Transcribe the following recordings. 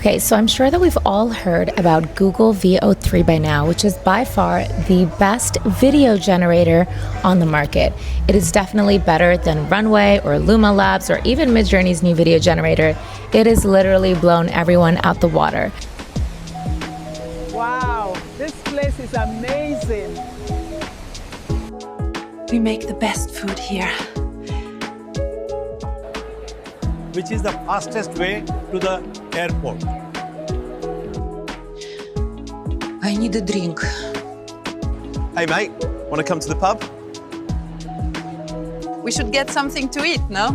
Okay, so I'm sure that we've all heard about Google VEO3 by now, which is by far the best video generator on the market. It is definitely better than Runway or Luma Labs or even Midjourney's new video generator. It has literally blown everyone out the water. Wow, this place is amazing. We make the best food here. Which is the fastest way to the airport. I need a drink. Hey mate, want to come to the pub? We should get something to eat, no?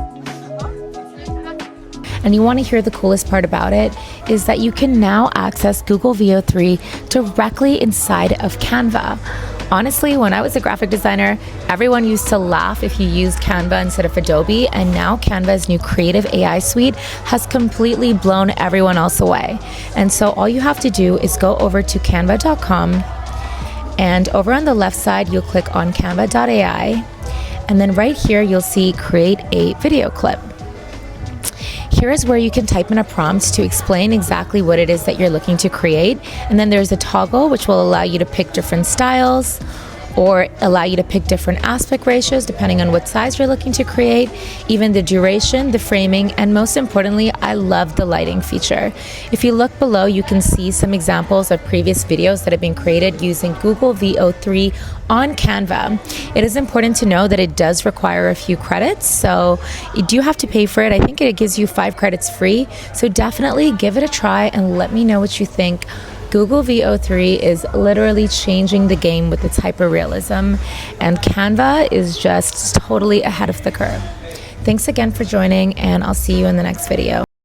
And you want to hear the coolest part about it is that you can now access Google VEO3 directly inside of Canva. Honestly, when I was a graphic designer, everyone used to laugh if you used Canva instead of Adobe, and now Canva's new creative AI suite has completely blown everyone else away. And so all you have to do is go over to canva.com, and over on the left side, you'll click on canva.ai, and then right here, you'll see create a video clip. Here is where you can type in a prompt to explain exactly what it is that you're looking to create. And then there's a toggle which will allow you to pick different styles or allow you to pick different aspect ratios depending on what size you're looking to create, even the duration, the framing, and most importantly, I love the lighting feature. If you look below, you can see some examples of previous videos that have been created using Google VEO3 on Canva. It is important to know that it does require a few credits, so you do have to pay for it. I think it gives you 5 credits free, so definitely give it a try and let me know what you think. Google VEO3 is literally changing the game with its hyperrealism, and Canva is just totally ahead of the curve. Thanks again for joining, and I'll see you in the next video.